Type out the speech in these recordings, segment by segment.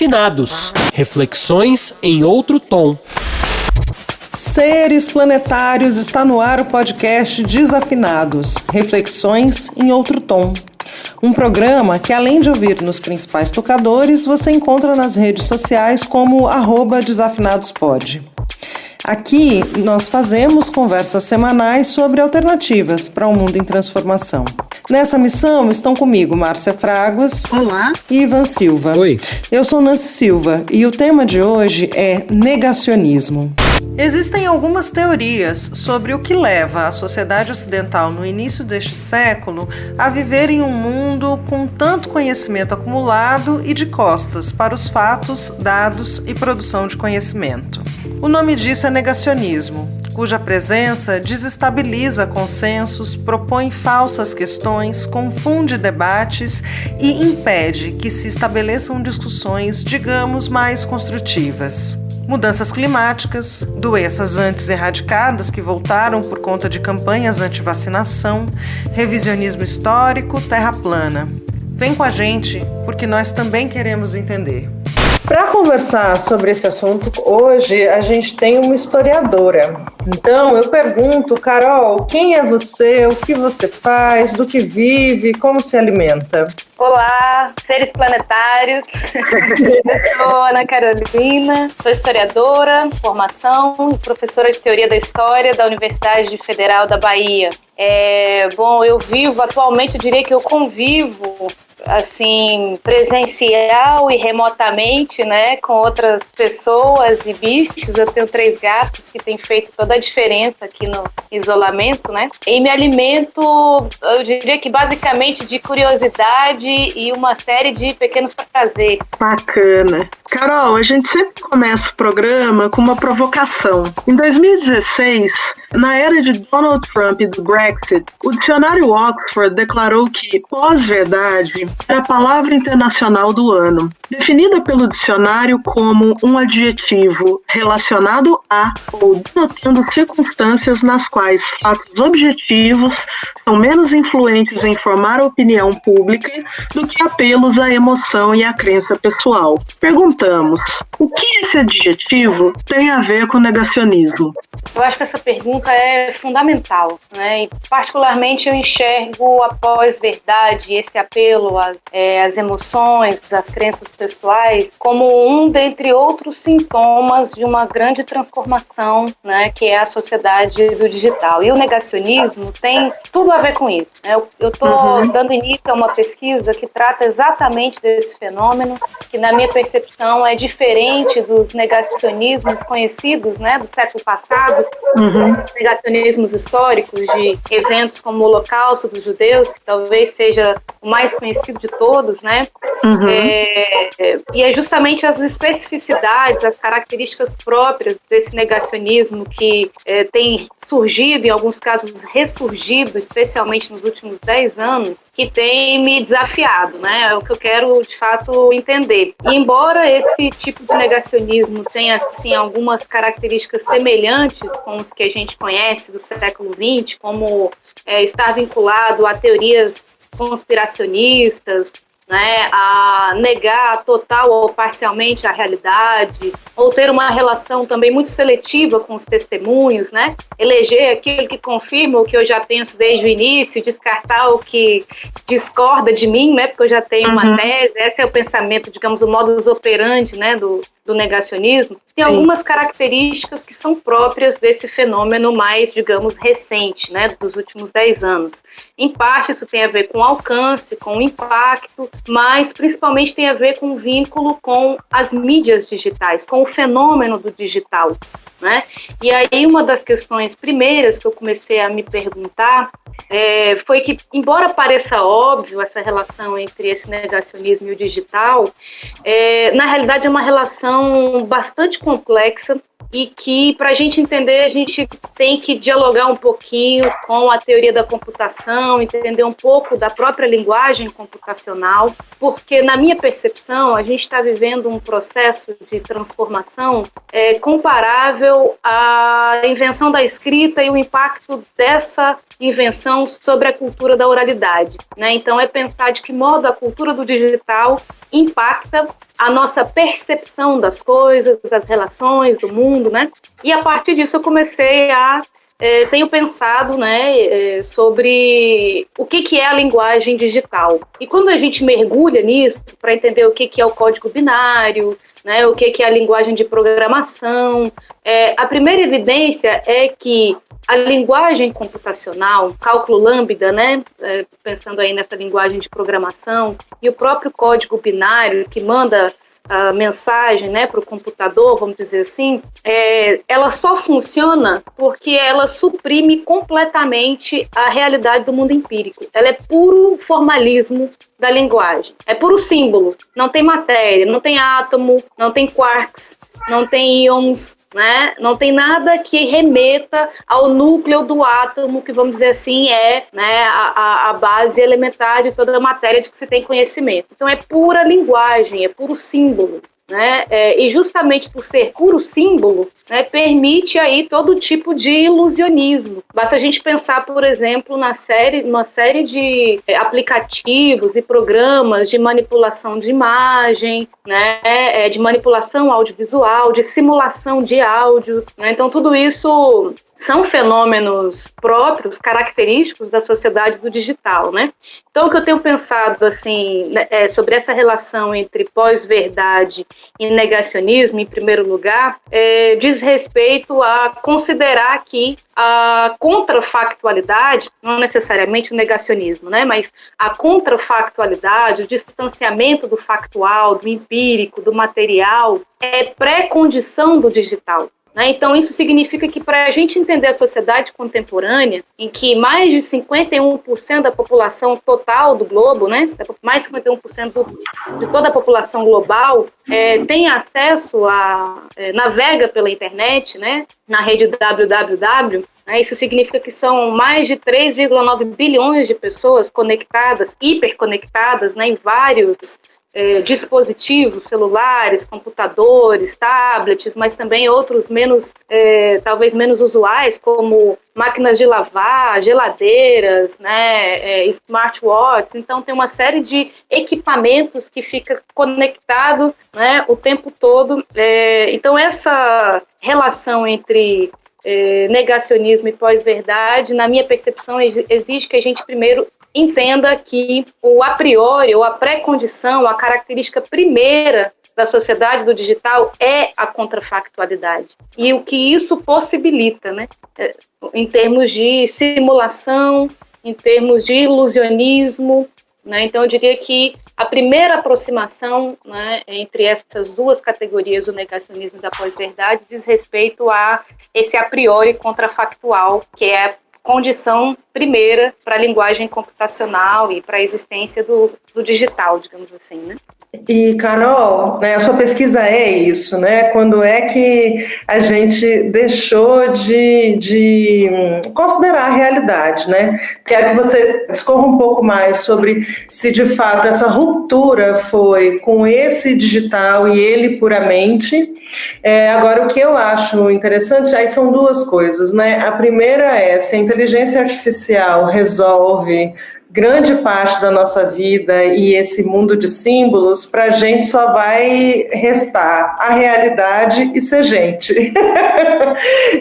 Desafinados, reflexões em outro tom. Seres planetários, está no ar o podcast Desafinados, reflexões em outro tom. Um programa que, além de ouvir nos principais tocadores, você encontra nas redes sociais como @desafinadospod. Aqui nós fazemos conversas semanais sobre alternativas para um mundo em transformação. Nessa missão estão comigo Márcia Fraguas. Olá. E Ivan Silva. Oi. Eu sou Nancy Silva e o tema de hoje é negacionismo. Existem algumas teorias sobre o que leva a sociedade ocidental no início deste século a viver em um mundo com tanto conhecimento acumulado e de costas para os fatos, dados e produção de conhecimento. O nome disso é negacionismo, cuja presença desestabiliza consensos, propõe falsas questões, confunde debates e impede que se estabeleçam discussões, digamos, mais construtivas. Mudanças climáticas, doenças antes erradicadas que voltaram por conta de campanhas anti-vacinação, revisionismo histórico, terra plana. Vem com a gente, porque nós também queremos entender. Para conversar sobre esse assunto, hoje a gente tem uma historiadora. Então eu pergunto, Carol, quem é você, o que você faz, do que vive, como se alimenta? Olá, seres planetários. Eu sou Ana Carolina, sou historiadora, formação e professora de Teoria da História da Universidade Federal da Bahia. Eu vivo atualmente, eu diria que eu convivo assim, presencial e remotamente, né, com outras pessoas e bichos. Eu tenho 3 gatos que têm feito toda a diferença aqui no isolamento, né, e me alimento, eu diria que basicamente de curiosidade e uma série de pequenos prazeres. Bacana. Carol, a gente sempre começa o programa com uma provocação. Em 2016, na era de Donald Trump e do Brexit, o dicionário Oxford declarou que pós-verdade era a palavra internacional do ano, definida pelo dicionário como um adjetivo relacionado a ou denotando circunstâncias nas quais fatos objetivos são menos influentes em formar a opinião pública do que apelos à emoção e à crença pessoal. Perguntamos, o que esse adjetivo tem a ver com negacionismo? Eu acho que essa pergunta é fundamental, né? E particularmente eu enxergo a pós-verdade, esse apelo às emoções, às crenças pessoais, como um dentre outros sintomas de uma grande transformação, né, que é a sociedade do digital. E o negacionismo tem tudo a ver com isso, né? Eu estou dando início a uma pesquisa que trata exatamente desse fenômeno, que na minha percepção é diferente dos negacionismos conhecidos, né, do século passado, negacionismos históricos de eventos como o Holocausto dos Judeus, que talvez seja o mais conhecido de todos, né? E é justamente as especificidades, as características próprias desse negacionismo que tem surgido, em alguns casos ressurgido, especialmente nos últimos 10 anos, que tem me desafiado, né? É o que eu quero, de fato, entender. E embora esse tipo de negacionismo tenha, assim, algumas características semelhantes com os que a gente conhece do século XX, como estar vinculado a teorias conspiracionistas, né, a negar total ou parcialmente a realidade, ou ter uma relação também muito seletiva com os testemunhos, né, eleger aquilo que confirma o que eu já penso desde o início, descartar o que discorda de mim, né, porque eu já tenho uma tese. Esse é o pensamento, digamos, o modus operandi, né, do negacionismo. Tem algumas características que são próprias desse fenômeno mais, digamos, recente, né, dos últimos 10 anos. Em parte, isso tem a ver com alcance, com impacto, mas principalmente tem a ver com o vínculo com as mídias digitais, com o fenômeno do digital, né? E aí uma das questões primeiras que eu comecei a me perguntar foi que, embora pareça óbvio essa relação entre esse negacionismo e o digital, na realidade é uma relação bastante complexa e que, para a gente entender, a gente tem que dialogar um pouquinho com a teoria da computação, entender um pouco da própria linguagem computacional, porque, na minha percepção, a gente está vivendo um processo de transformação comparável à invenção da escrita e o impacto dessa invenção sobre a cultura da oralidade, né? Então, é pensar de que modo a cultura do digital impacta a nossa percepção das coisas, das relações, do mundo, né? E a partir disso eu comecei tenho pensado, né, sobre o que é a linguagem digital. E quando a gente mergulha nisso, para entender o que é o código binário, né, o que é a linguagem de programação, a primeira evidência é que a linguagem computacional, cálculo lambda, né, pensando aí nessa linguagem de programação, e o próprio código binário que manda a mensagem, né, para o computador, vamos dizer assim, ela só funciona porque ela suprime completamente a realidade do mundo empírico. Ela é puro formalismo da linguagem. É puro símbolo. Não tem matéria, não tem átomo, não tem quarks, não tem íons, né? Não tem nada que remeta ao núcleo do átomo, que, vamos dizer assim, né, a base elementar de toda a matéria de que se tem conhecimento. Então é pura linguagem, é puro símbolo, né? E justamente por ser puro símbolo, né, permite aí todo tipo de ilusionismo. Basta a gente pensar, por exemplo, numa série de aplicativos e programas de manipulação de imagem, né, de manipulação audiovisual, de simulação de áudio, né? Então tudo isso são fenômenos próprios, característicos da sociedade do digital, né? Então, o que eu tenho pensado, assim, sobre essa relação entre pós-verdade e negacionismo, em primeiro lugar, diz respeito a considerar que a contrafactualidade, não necessariamente o negacionismo, né? Mas a contrafactualidade, o distanciamento do factual, do empírico, do material, é pré-condição do digital. Então, isso significa que, para a gente entender a sociedade contemporânea, em que mais de 51% da população total do globo, né, mais de 51% de toda a população global, tem acesso navega pela internet, né, na rede www, né, isso significa que são mais de 3,9 bilhões de pessoas conectadas, hiperconectadas, né, em vários dispositivos celulares, computadores, tablets, mas também outros talvez menos usuais, como máquinas de lavar, geladeiras, né, smartwatches. Então tem uma série de equipamentos que fica conectado, né, o tempo todo. Então essa relação entre negacionismo e pós-verdade, na minha percepção, exige que a gente primeiro entenda que o a priori, ou a pré-condição, a característica primeira da sociedade do digital é a contrafactualidade. E o que isso possibilita, né? Em termos de simulação, em termos de ilusionismo, né? Então, eu diria que a primeira aproximação, né, entre essas duas categorias, o negacionismo e da pós-verdade, diz respeito a esse a priori contrafactual, que é a condição primeira para a linguagem computacional e para a existência do digital, digamos assim, né? E, Carol, né, a sua pesquisa é isso, né? Quando é que a gente deixou de considerar a realidade, né? Quero que você discorra um pouco mais sobre se, de fato, essa ruptura foi com esse digital e ele puramente. Agora, o que eu acho interessante, aí são duas coisas, né? A primeira é se a inteligência artificial resolve grande parte da nossa vida e esse mundo de símbolos, para a gente só vai restar a realidade e ser gente.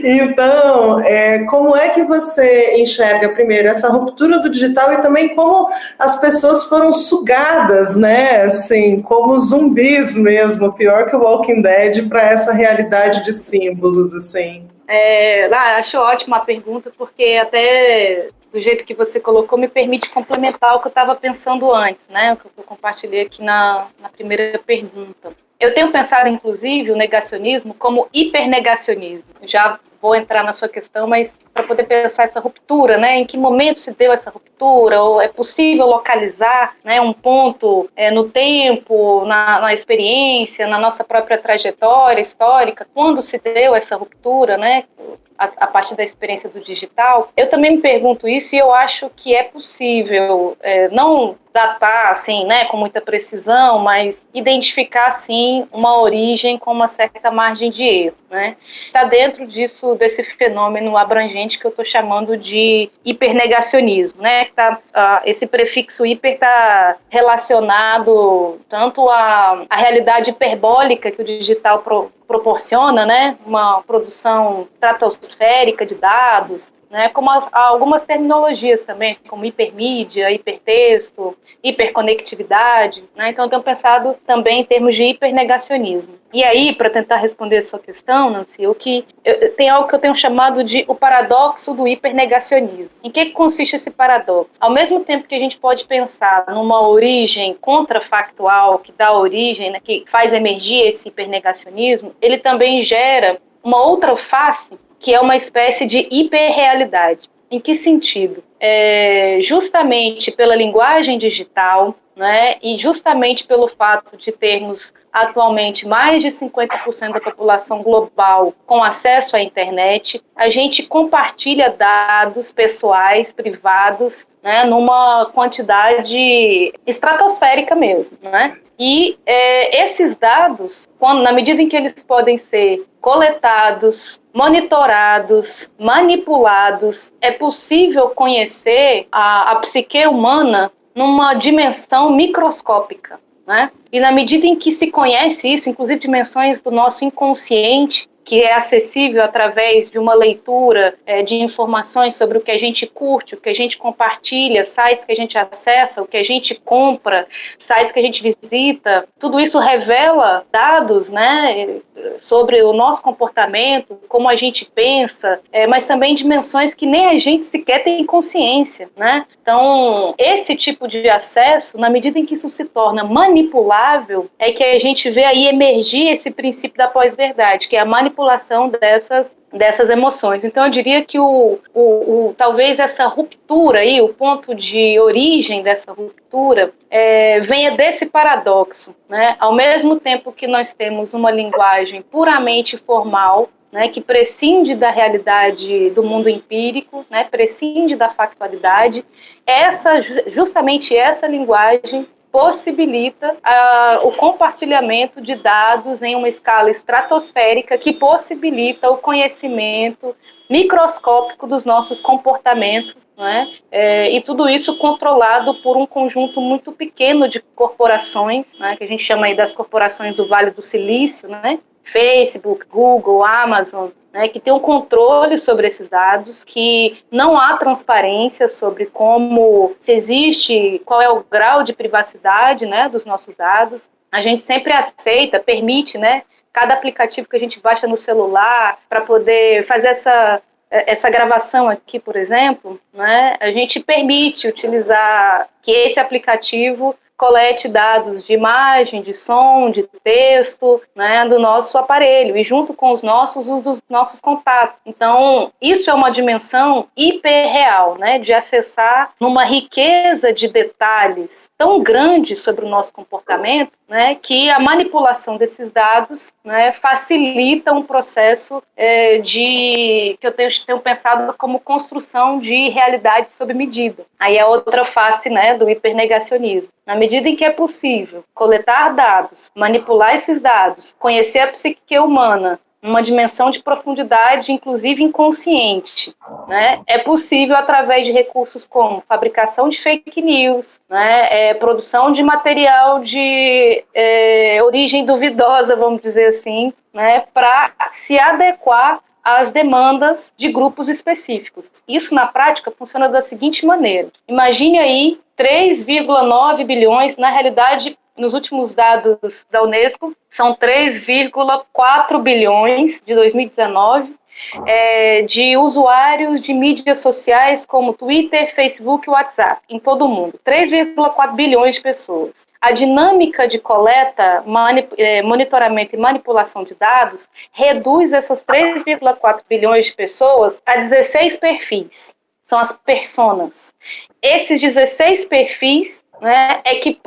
Então, como é que você enxerga, primeiro, essa ruptura do digital e também como as pessoas foram sugadas, né, assim, como zumbis mesmo, pior que o Walking Dead, para essa realidade de símbolos, assim? Acho ótima a pergunta, porque até do jeito que você colocou me permite complementar o que eu estava pensando antes, né? O que eu compartilhei aqui na primeira pergunta. Eu tenho pensado, inclusive, o negacionismo como hipernegacionismo. Já vou entrar na sua questão, mas para poder pensar essa ruptura, né? Em que momento se deu essa ruptura? Ou é possível localizar, né, um ponto no tempo, na experiência, na nossa própria trajetória histórica, quando se deu essa ruptura, né? A partir da experiência do digital? Eu também me pergunto isso e eu acho que é possível, não datar assim, né, com muita precisão, mas identificar sim uma origem com uma certa margem de erro, né? Está dentro desse fenômeno abrangente que eu estou chamando de hipernegacionismo, né? Esse prefixo hiper está relacionado tanto à realidade hiperbólica que o digital proporciona, né? Uma produção estratosférica de dados, né, como algumas terminologias também, como hipermídia, hipertexto, hiperconectividade, né? Então eu tenho pensado também em termos de hipernegacionismo. E aí, para tentar responder a sua questão, Nancy, tem algo que eu tenho chamado de o paradoxo do hipernegacionismo. Em que consiste esse paradoxo? Ao mesmo tempo que a gente pode pensar numa origem contrafactual que dá origem, né, que faz emergir esse hipernegacionismo, ele também gera uma outra face, que é uma espécie de hiperrealidade. Em que sentido? Justamente pela linguagem digital, né, e justamente pelo fato de termos atualmente mais de 50% da população global com acesso à internet, a gente compartilha dados pessoais, privados, né, numa quantidade estratosférica mesmo, né? E esses dados, na medida em que eles podem ser coletados, monitorados, manipulados, é possível conhecer a psique humana numa dimensão microscópica, né? E na medida em que se conhece isso, inclusive dimensões do nosso inconsciente, que é acessível através de uma leitura de informações sobre o que a gente curte, o que a gente compartilha, sites que a gente acessa, o que a gente compra, sites que a gente visita, tudo isso revela dados, né, sobre o nosso comportamento, como a gente pensa, mas também dimensões que nem a gente sequer tem consciência, né? Então, esse tipo de acesso, na medida em que isso se torna manipulável, é que a gente vê aí emergir esse princípio da pós-verdade, que é a manipulação dessas emoções. Então, eu diria que talvez essa ruptura aí, o ponto de origem dessa ruptura, venha desse paradoxo, né? Ao mesmo tempo que nós temos uma linguagem puramente formal, né, que prescinde da realidade do mundo empírico, né, prescinde da factualidade, justamente essa linguagem possibilita o compartilhamento de dados em uma escala estratosférica que possibilita o conhecimento microscópico dos nossos comportamentos, né? E tudo isso controlado por um conjunto muito pequeno de corporações, né, que a gente chama aí das corporações do Vale do Silício, né? Facebook, Google, Amazon, né, que tem um controle sobre esses dados, que não há transparência sobre se existe, qual é o grau de privacidade, né, dos nossos dados. A gente sempre aceita, permite, né, cada aplicativo que a gente baixa no celular para poder fazer essa gravação aqui, por exemplo, né, a gente permite utilizar que esse aplicativo colete dados de imagem, de som, de texto, né, do nosso aparelho, e junto com os dos nossos contatos. Então, isso é uma dimensão hiperreal, né, de acessar numa riqueza de detalhes tão grande sobre o nosso comportamento, né, que a manipulação desses dados, né, facilita um processo que eu tenho pensado como construção de realidade sob medida. Aí é outra face, né, do hipernegacionismo. Na medida em que é possível coletar dados, manipular esses dados, conhecer a psique humana numa dimensão de profundidade, inclusive inconsciente, né? É possível através de recursos como fabricação de fake news, né? Produção de material de origem duvidosa, vamos dizer assim, né? Para se adequar às demandas de grupos específicos. Isso, na prática, funciona da seguinte maneira. Imagine aí 3,9 bilhões, na realidade, nos últimos dados da Unesco, são 3,4 bilhões de 2019, de usuários de mídias sociais como Twitter, Facebook e WhatsApp, em todo o mundo. 3,4 bilhões de pessoas. A dinâmica de coleta, monitoramento e manipulação de dados reduz essas 3,4 bilhões de pessoas a 16 perfis. São as personas. Esses 16 perfis, né, é que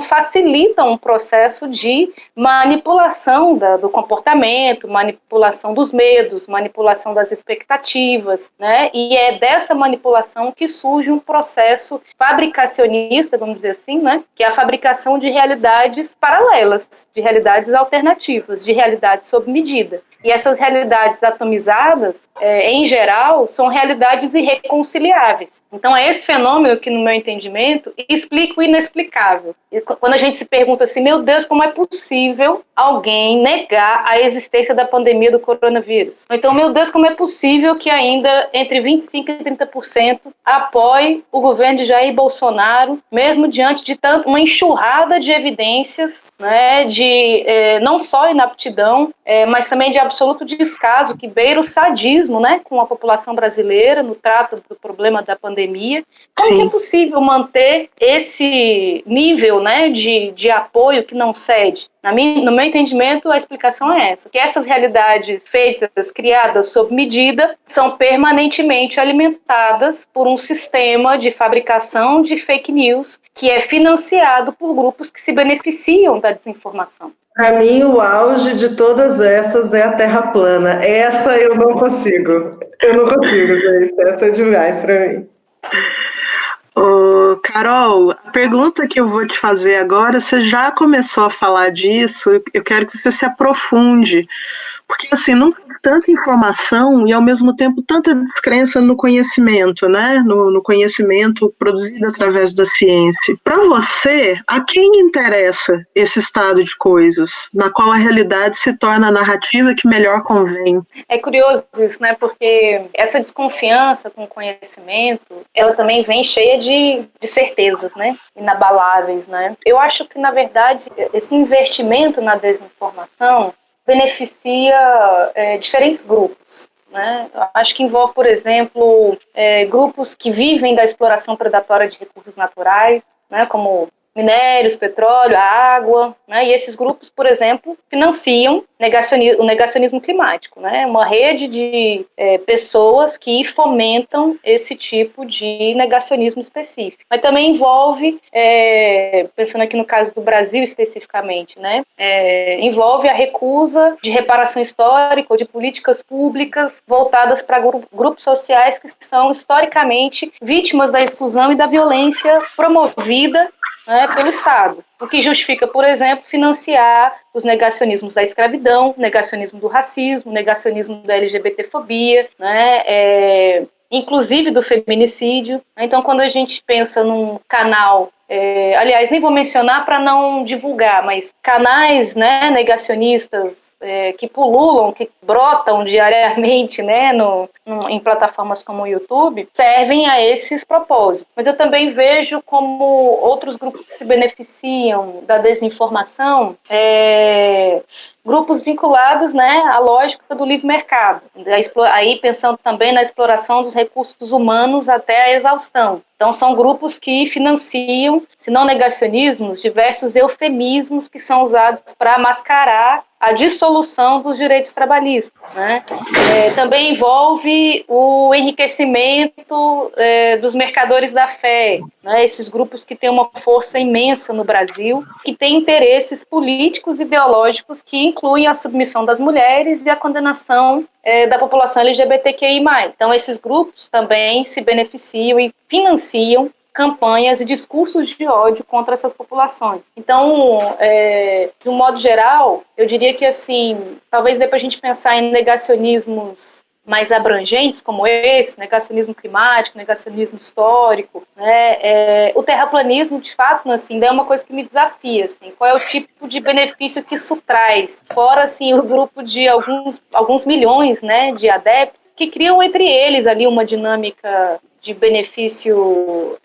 facilitam um processo de manipulação do comportamento, manipulação dos medos, manipulação das expectativas, né, e é dessa manipulação que surge um processo fabricacionista, vamos dizer assim, né, que é a fabricação de realidades paralelas, de realidades alternativas, de realidades sob medida. E essas realidades atomizadas, em geral, são realidades irreconciliáveis. Então, é esse fenômeno que, no meu entendimento, explica o inexplicável. E quando a gente se pergunta assim, meu Deus, como é possível alguém negar a existência da pandemia do coronavírus? Então, meu Deus, como é possível que ainda entre 25% e 30% apoie o governo de Jair Bolsonaro, mesmo diante de uma enxurrada de evidências, né, de não só inaptidão, mas também de absoluto descaso, que beira o sadismo, né, com a população brasileira no trato do problema da pandemia. Como que é possível manter esse nível, né, de apoio que não cede? No meu entendimento, a explicação é essa, que essas realidades feitas, criadas sob medida, são permanentemente alimentadas por um sistema de fabricação de fake news que é financiado por grupos que se beneficiam da desinformação. Para mim, o auge de todas essas é a Terra plana. Essa eu não consigo. Eu não consigo, gente. Essa é demais para mim. Ô, Carol, a pergunta que eu vou te fazer agora, você já começou a falar disso, eu quero que você se aprofunde, porque assim, nunca tanta informação e ao mesmo tempo tanta descrença no conhecimento, né? No conhecimento produzido através da ciência. Para você, a quem interessa esse estado de coisas, na qual a realidade se torna a narrativa que melhor convém? É curioso isso, né? Porque essa desconfiança com o conhecimento, ela também vem cheia de certezas, né? Inabaláveis, né? Eu acho que, na verdade, esse investimento na desinformação beneficia diferentes grupos, né? Eu acho que envolve, por exemplo, grupos que vivem da exploração predatória de recursos naturais, né? Como minérios, petróleo, a água, né? E esses grupos, por exemplo, financiam o negacionismo climático, né? Uma rede de pessoas que fomentam esse tipo de negacionismo específico. Mas também envolve, pensando aqui no caso do Brasil especificamente, né? Envolve a recusa de reparação histórica ou de políticas públicas voltadas para grupos sociais que são historicamente vítimas da exclusão e da violência promovida, né, pelo Estado, o que justifica, por exemplo, financiar os negacionismos da escravidão, negacionismo do racismo, negacionismo da LGBTfobia, né, inclusive do feminicídio. Então, quando a gente pensa num canal, aliás, nem vou mencionar para não divulgar, mas canais, né, negacionistas que pululam, que brotam diariamente, né, em plataformas como o YouTube, servem a esses propósitos. Mas eu também vejo como outros grupos que se beneficiam da desinformação, grupos vinculados, né, à lógica do livre mercado, aí pensando também na exploração dos recursos humanos até a exaustão. Então, são grupos que financiam, se não negacionismos, diversos eufemismos que são usados para mascarar a dissolução dos direitos trabalhistas, né? Também envolve o enriquecimento dos mercadores da fé, né? Esses grupos que têm uma força imensa no Brasil, que têm interesses políticos e ideológicos que incluem a submissão das mulheres e a condenação da população LGBTQI+. Então, esses grupos também se beneficiam e financiam campanhas e discursos de ódio contra essas populações. Então, de um modo geral, eu diria que, assim, talvez dê para a gente pensar em negacionismos mais abrangentes, como esse, negacionismo climático, negacionismo histórico, né? O terraplanismo, de fato, assim, ainda é uma coisa que me desafia, assim, qual é o tipo de benefício que isso traz, fora, assim, o grupo de alguns milhões, né, de adeptos, que criam entre eles ali uma dinâmica de benefício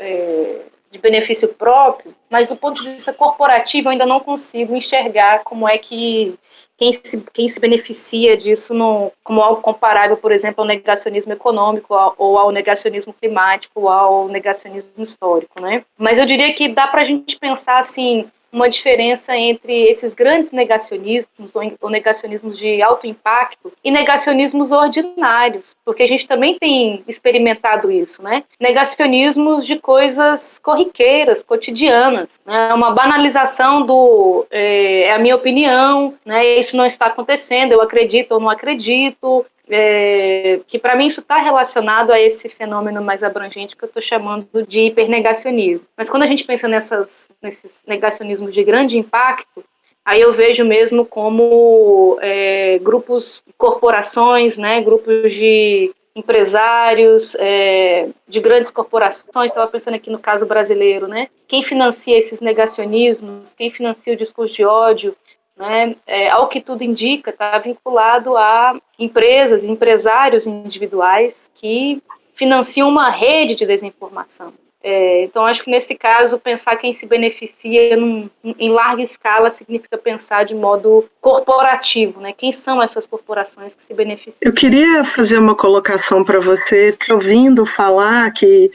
de benefício próprio, mas do ponto de vista corporativo eu ainda não consigo enxergar como é que quem se beneficia disso como algo comparável, por exemplo, ao negacionismo econômico ou ao negacionismo climático ou ao negacionismo histórico, né? Mas eu diria que dá para a gente pensar assim, uma diferença entre esses grandes negacionismos ou negacionismos de alto impacto e negacionismos ordinários, porque a gente também tem experimentado isso, né? Negacionismos de coisas corriqueiras, cotidianas, né? Uma banalização é a minha opinião, né? Isso não está acontecendo, eu acredito ou não acredito. Que para mim isso está relacionado a esse fenômeno mais abrangente que eu estou chamando de hipernegacionismo. Mas quando a gente pensa nesses negacionismos de grande impacto, aí eu vejo mesmo como grupos, corporações, né, grupos de empresários, de grandes corporações. Estava pensando aqui no caso brasileiro, né? Quem financia esses negacionismos, quem financia o discurso de ódio, né, ao que tudo indica, está vinculado a empresas, empresários individuais que financiam uma rede de desinformação. Então, acho que nesse caso, pensar quem se beneficia em larga escala significa pensar de modo corporativo, né? Quem são essas corporações que se beneficiam? Eu queria fazer uma colocação para você, te ouvindo falar que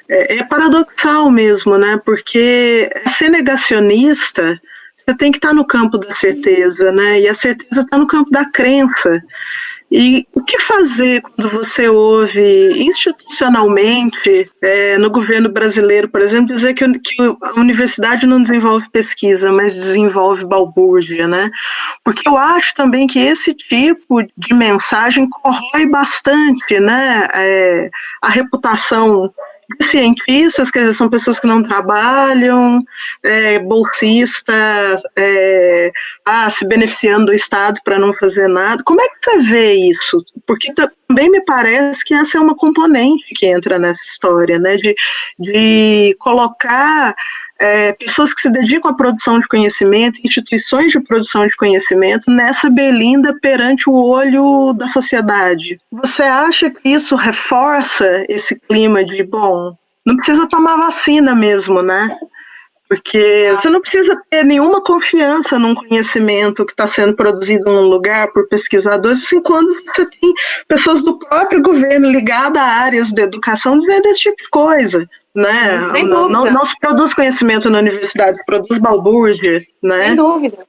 é paradoxal mesmo, né? Porque ser negacionista, você tem que estar no campo da certeza, né? E a certeza está no campo da crença. E o que fazer quando você ouve institucionalmente, no governo brasileiro, por exemplo, dizer que a universidade não desenvolve pesquisa, mas desenvolve balbúrdia, né? Porque eu acho também que esse tipo de mensagem corrói bastante, né, a reputação de cientistas, quer dizer, são pessoas que não trabalham, bolsistas, se beneficiando do Estado para não fazer nada. Como é que você vê isso? Porque também me parece que essa é uma componente que entra nessa história, né, de colocar pessoas que se dedicam à produção de conhecimento, instituições de produção de conhecimento, nessa berlinda perante o olho da sociedade. Você acha que isso reforça esse clima de, bom, não precisa tomar vacina mesmo, né? Porque você não precisa ter nenhuma confiança num conhecimento que está sendo produzido num lugar por pesquisadores, assim, quando você tem pessoas do próprio governo ligadas a áreas de educação dizendo esse tipo de coisa, né? Não se produz conhecimento na universidade, se produz balbúrdia, né?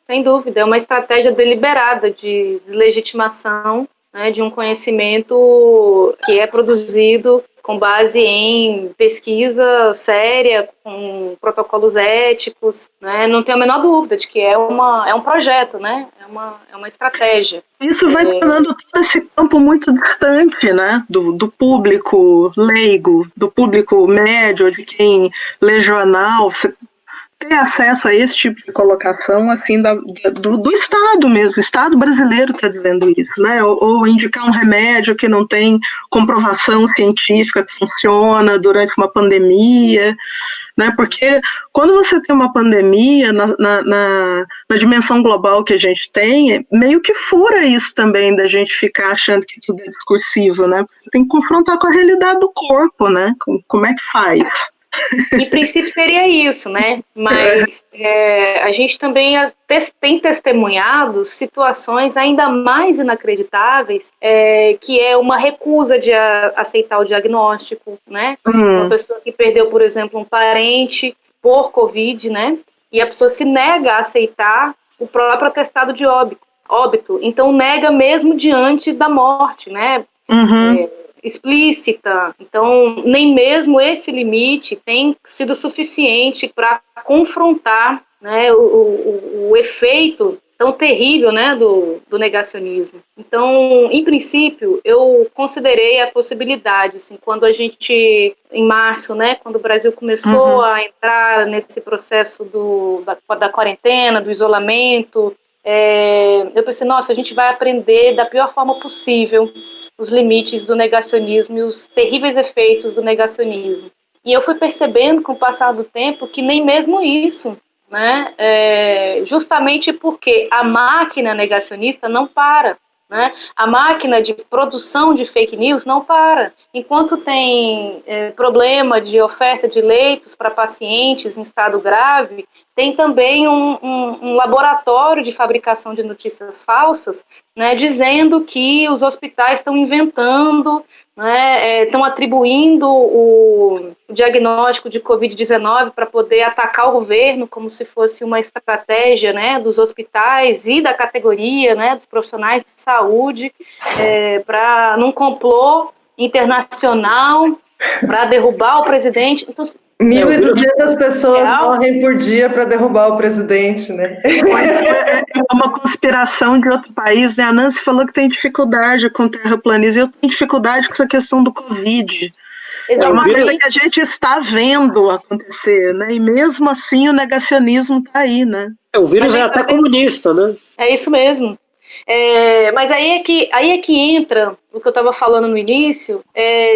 Sem dúvida. É uma estratégia deliberada de deslegitimação, né, de um conhecimento que é produzido com base em pesquisa séria, com protocolos éticos, né? Não tenho a menor dúvida de que é um projeto, né? É uma estratégia. Isso vai tornando todo esse campo muito distante, né? Do público leigo, do público médio, de quem lê jornal. Você ter acesso a esse tipo de colocação assim do Estado mesmo, o Estado brasileiro está dizendo isso, né? Ou indicar um remédio que não tem comprovação científica que funciona durante uma pandemia, né? Porque quando você tem uma pandemia na dimensão global que a gente tem, meio que fura isso também da gente ficar achando que tudo é discursivo, né? Você tem que confrontar com a realidade do corpo, né? Como é que faz? Em princípio seria isso, né? Mas a gente também tem testemunhado situações ainda mais inacreditáveis, que é uma recusa de aceitar o diagnóstico, né? Uma pessoa que perdeu, por exemplo, um parente por Covid, né? E a pessoa se nega a aceitar o próprio atestado de óbito. Então nega mesmo diante da morte, né? Explícita. Então, nem mesmo esse limite tem sido suficiente para confrontar, né, o efeito tão terrível, né, do negacionismo. Então, em princípio, eu considerei a possibilidade, assim, quando a gente, em março, né, quando o Brasil começou a entrar nesse processo da quarentena, do isolamento, eu pensei, nossa, a gente vai aprender da pior forma possível os limites do negacionismo e os terríveis efeitos do negacionismo. E eu fui percebendo com o passar do tempo que nem mesmo isso, né, justamente porque a máquina negacionista não para. né? A máquina de produção de fake news não para. Enquanto tem problema de oferta de leitos para pacientes em estado grave, tem também um laboratório de fabricação de notícias falsas, né, dizendo que os hospitais estão inventando, né, estão atribuindo o diagnóstico de Covid-19 para poder atacar o governo, como se fosse uma estratégia, né, dos hospitais e da categoria, né, dos profissionais de saúde, para num complô internacional para derrubar o presidente. Então, 1.200 pessoas morrem por dia para derrubar o presidente, né? É uma conspiração de outro país, né? A Nancy falou que tem dificuldade com terraplanismo. Eu tenho dificuldade com essa questão do Covid. É uma coisa que a gente está vendo acontecer, né? E mesmo assim o negacionismo está aí, né? O vírus é até comunista, né? É isso mesmo. Mas aí é que entra o que eu estava falando no início,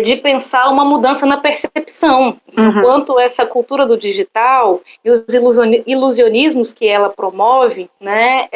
de pensar uma mudança na percepção. Assim, quanto essa cultura do digital e os ilusionismos que ela promove, né,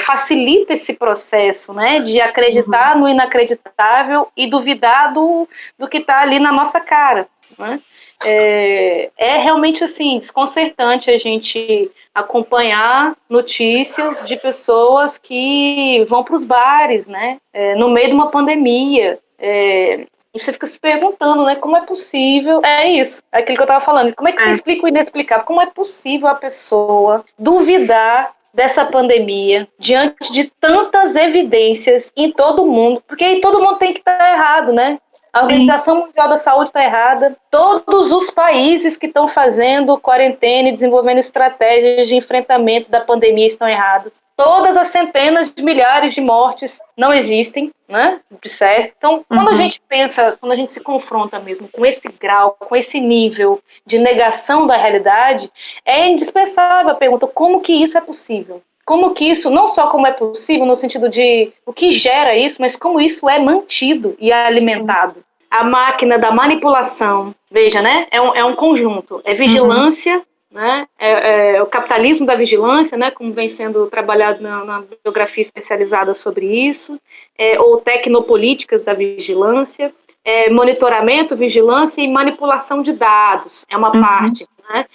facilita esse processo, né, de acreditar no inacreditável e duvidar do que está ali na nossa cara, né? É realmente assim, desconcertante a gente acompanhar notícias de pessoas que vão para os bares, né, no meio de uma pandemia. E você fica se perguntando, né, como é possível, isso, é aquilo que eu estava falando, como é que você explica o inexplicável? Como é possível a pessoa duvidar dessa pandemia diante de tantas evidências em todo mundo? Porque aí todo mundo tem que estar errado, né? A Organização Mundial da Saúde está errada, todos os países que estão fazendo quarentena e desenvolvendo estratégias de enfrentamento da pandemia estão errados. Todas as centenas de milhares de mortes não existem, né? De certo. Então, quando a gente pensa, quando a gente se confronta mesmo com esse grau, com esse nível de negação da realidade, é indispensável a pergunta: como que isso é possível? Como que isso, não só como é possível no sentido de o que gera isso, mas como isso é mantido e alimentado. A máquina da manipulação, veja, né? É um conjunto. É vigilância, né? É o capitalismo da vigilância, né? Como vem sendo trabalhado na bibliografia especializada sobre isso, ou tecnopolíticas da vigilância, monitoramento, vigilância e manipulação de dados. É uma parte. Né?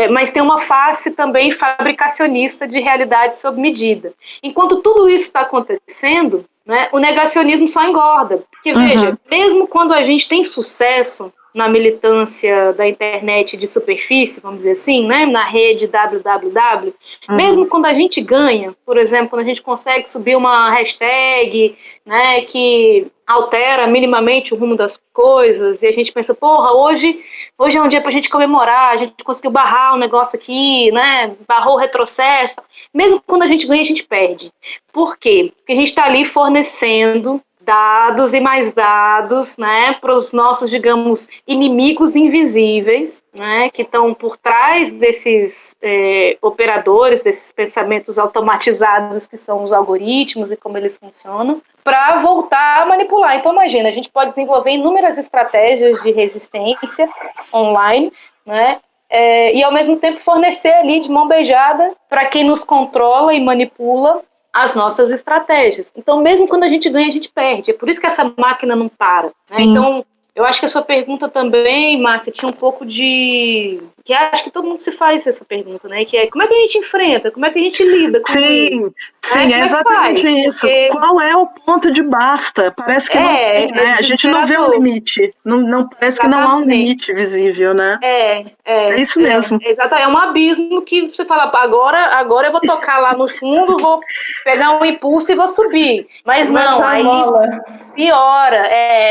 Mas tem uma face também fabricacionista de realidade sob medida. Enquanto tudo isso está acontecendo, né, o negacionismo só engorda. Porque, veja, mesmo quando a gente tem sucesso na militância da internet de superfície, vamos dizer assim, né, na rede www, mesmo quando a gente ganha, por exemplo, quando a gente consegue subir uma hashtag, né, que altera minimamente o rumo das coisas, e a gente pensa, porra, hoje é um dia pra gente comemorar, a gente conseguiu barrar um negócio aqui, né, barrou o retrocesso. Mesmo quando a gente ganha, a gente perde. Por quê? Porque a gente está ali fornecendo dados e mais dados, né, para os nossos, digamos, inimigos invisíveis, né, que estão por trás desses operadores, desses pensamentos automatizados que são os algoritmos e como eles funcionam, para voltar a manipular. Então, imagina, a gente pode desenvolver inúmeras estratégias de resistência online, né, e ao mesmo tempo fornecer ali de mão beijada para quem nos controla e manipula as nossas estratégias. Então, mesmo quando a gente ganha, a gente perde. É por isso que essa máquina não para, né? Então, eu acho que a sua pergunta também, Márcia, tinha um pouco de... que acho que todo mundo se faz essa pergunta, né? Que é, como é que a gente enfrenta? Como é que a gente lida com isso? Sim, é exatamente isso. Porque... Qual é o ponto de basta? Parece que não tem, né? A gente não vê um limite. Não, parece que não há um limite visível, né? É isso mesmo. Exatamente. É um abismo que você fala, agora eu vou tocar lá no fundo, vou pegar um impulso e vou subir. Mas não, aí piora.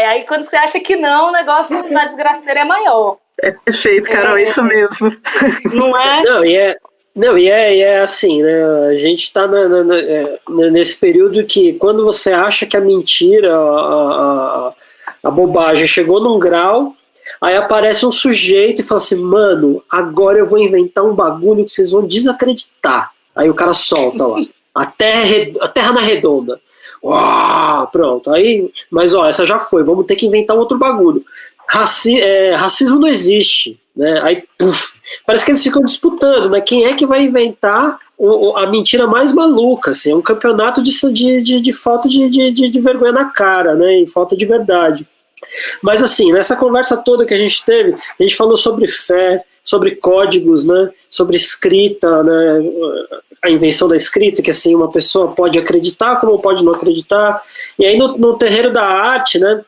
Aí quando você acha que não, o negócio da desgraceira é maior. É perfeito, Carol, é isso mesmo. Não é? E é assim, né? A gente está nesse período que quando você acha que a mentira, a bobagem chegou num grau, aí aparece um sujeito e fala assim, mano, agora eu vou inventar um bagulho que vocês vão desacreditar. Aí o cara solta lá, a terra na redonda. Uau, pronto, aí, mas essa já foi, vamos ter que inventar um outro bagulho. Racismo não existe. né? Aí, parece que eles ficam disputando, né? Quem é que vai inventar a mentira mais maluca, assim, é um campeonato de falta de vergonha na cara, né? E falta de verdade. Mas assim, nessa conversa toda que a gente teve, a gente falou sobre fé, sobre códigos, né? Sobre escrita, né? A invenção da escrita, que assim, uma pessoa pode acreditar como pode não acreditar. E aí no terreiro da arte, né?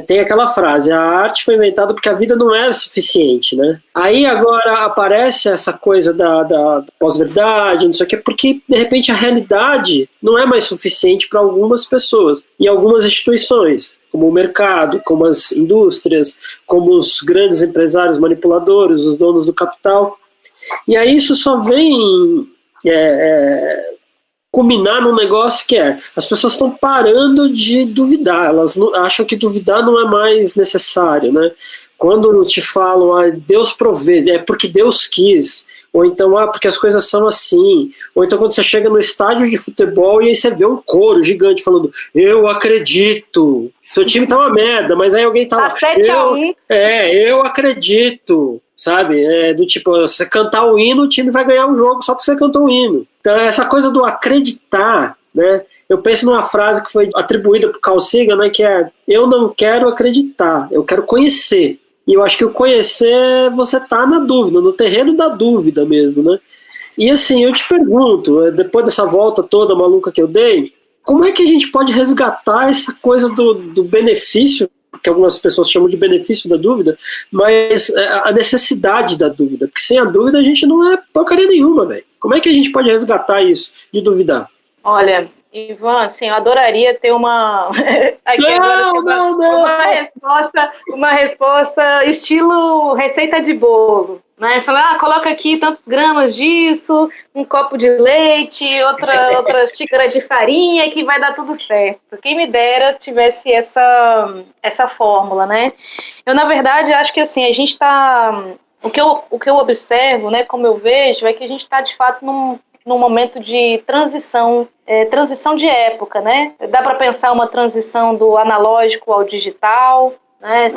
Tem aquela frase, a arte foi inventada porque a vida não era suficiente, né? Aí agora aparece essa coisa da pós-verdade, não sei o quê, porque de repente a realidade não é mais suficiente para algumas pessoas e algumas instituições, como o mercado, como as indústrias, como os grandes empresários manipuladores, os donos do capital. E aí isso só vem culminar num negócio que as pessoas estão parando de duvidar, elas acham que duvidar não é mais necessário, né? Quando te falam, Deus provê, é porque Deus quis, ou então, porque as coisas são assim, ou então quando você chega no estádio de futebol e aí você vê um coro gigante falando, eu acredito, seu time tá uma merda, mas aí alguém tá lá, eu acredito, sabe? Do tipo, você cantar o hino, o time vai ganhar um jogo só porque você cantou o hino. Então, essa coisa do acreditar, né? Eu penso numa frase que foi atribuída por Carl Sagan, né? Que eu não quero acreditar, eu quero conhecer. E eu acho que o conhecer, você tá na dúvida, no terreno da dúvida mesmo, né? E assim, eu te pergunto, depois dessa volta toda maluca que eu dei, como é que a gente pode resgatar essa coisa do benefício, que algumas pessoas chamam de benefício da dúvida, mas a necessidade da dúvida, porque sem a dúvida a gente não é porcaria nenhuma, velho. Como é que a gente pode resgatar isso, de duvidar? Olha, Ivan, assim, eu adoraria ter uma uma resposta estilo receita de bolo, né? Falar, coloca aqui tantos gramas disso, um copo de leite, outra xícara de farinha que vai dar tudo certo. Quem me dera tivesse essa fórmula, né? Eu, na verdade, acho que assim, a gente está... O que eu observo, né, como eu vejo, é que a gente está, de fato, num momento de transição de época, né? Dá para pensar uma transição do analógico ao digital, né?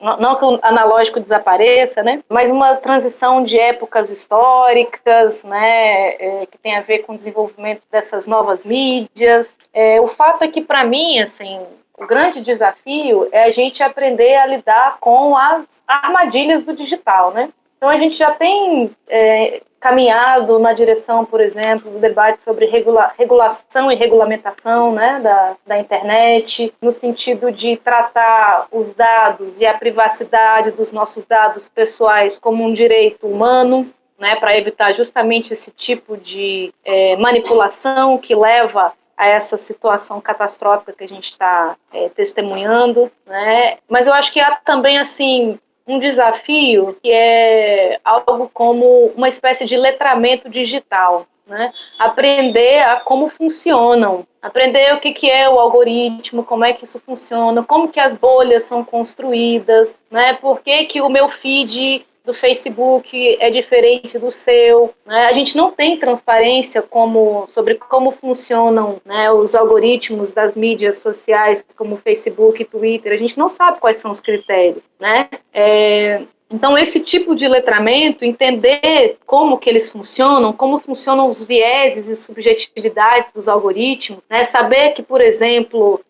Não que o analógico desapareça, né? Mas uma transição de épocas históricas, né? Que tem a ver com o desenvolvimento dessas novas mídias. O fato é que, para mim, assim, o grande desafio é a gente aprender a lidar com as armadilhas do digital, né? Então, a gente já tem caminhado na direção, por exemplo, do debate sobre regulação e regulamentação, né, da internet, no sentido de tratar os dados e a privacidade dos nossos dados pessoais como um direito humano, né, para evitar justamente esse tipo de manipulação que leva a essa situação catastrófica que a gente está testemunhando, né? Mas eu acho que há também, assim, um desafio que é algo como uma espécie de letramento digital, né? Aprender a como funcionam, aprender o que é o algoritmo, como é que isso funciona, como que as bolhas são construídas, né? Por que o meu feed do Facebook é diferente do seu, né? A gente não tem transparência sobre como funcionam, né, os algoritmos das mídias sociais, como Facebook e Twitter. A gente não sabe quais são os critérios, né? Então, esse tipo de letramento, entender como que eles funcionam, como funcionam os vieses e subjetividades dos algoritmos, né? Saber que, por exemplo,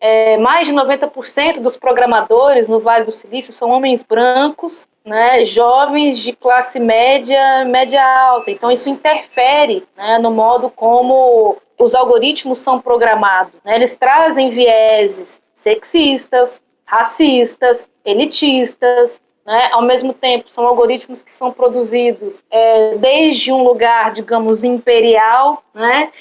mais de 90% dos programadores no Vale do Silício são homens brancos, né, jovens de classe média alta. Então, isso interfere, né, no modo como os algoritmos são programados, né? Eles trazem vieses sexistas, racistas, elitistas, né? Ao mesmo tempo, são algoritmos que são produzidos desde um lugar, digamos, imperial, né?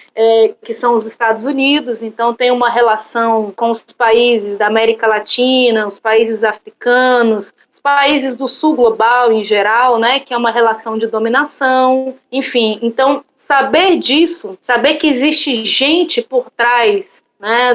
Que são os Estados Unidos. Então, tem uma relação com os países da América Latina, os países africanos, os países do sul global em geral, né? Que é uma relação de dominação. Enfim, então, saber disso, saber que existe gente por trás, né,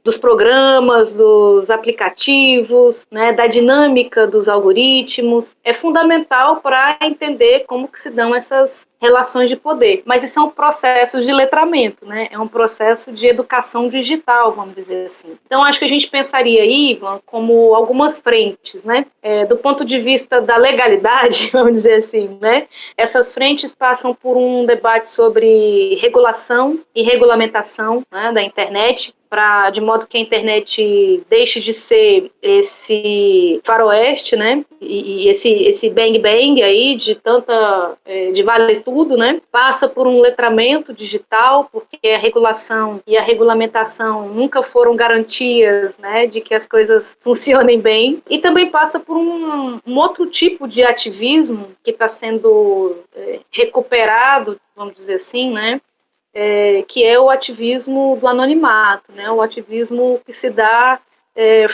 dos programas, dos aplicativos, né, da dinâmica dos algoritmos, é fundamental para entender como que se dão essas relações de poder. Mas isso é um processo de letramento, né? É um processo de educação digital, vamos dizer assim. Então, acho que a gente pensaria aí, Ivan, como algumas frentes, né? Do ponto de vista da legalidade, vamos dizer assim, né? Essas frentes passam por um debate sobre regulação e regulamentação, né, da internet, de modo que a internet deixe de ser esse faroeste, né, e esse bang bang aí de vale tudo, né, passa por um letramento digital, porque a regulação e a regulamentação nunca foram garantias, né, de que as coisas funcionem bem, e também passa por um outro tipo de ativismo que está sendo recuperado, vamos dizer assim, né, que é o ativismo do anonimato, né? O ativismo que se dá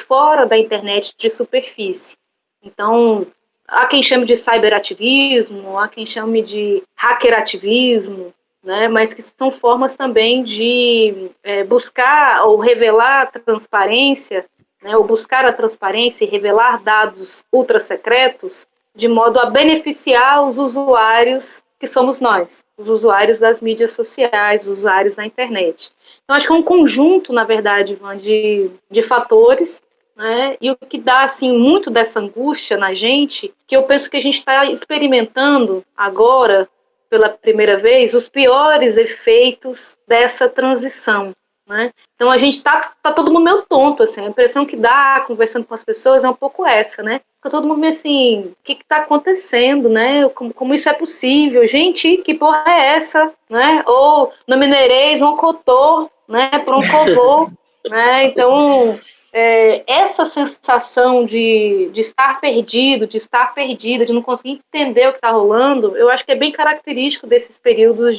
fora da internet de superfície. Então, há quem chame de cyberativismo, há quem chame de hackerativismo, né? Mas que são formas também de buscar ou revelar a transparência, né? Ou buscar a transparência e revelar dados ultra secretos de modo a beneficiar os usuários que somos nós, os usuários das mídias sociais, os usuários da internet. Então, acho que é um conjunto, na verdade, Ivan, de fatores, né? E o que dá assim, muito dessa angústia na gente, que eu penso que a gente está experimentando agora, pela primeira vez, os piores efeitos dessa transição. Né? Então a gente tá todo mundo meio tonto, assim, a impressão que dá conversando com as pessoas é um pouco essa, né? Fica todo mundo meio assim, o que tá acontecendo, né? Como isso é possível? Gente, que porra é essa? Né? Ou no mineirês, um cotô, né? Por um covô, né? Então essa sensação de estar perdido, de estar perdida, de não conseguir entender o que está rolando, eu acho que é bem característico desses períodos,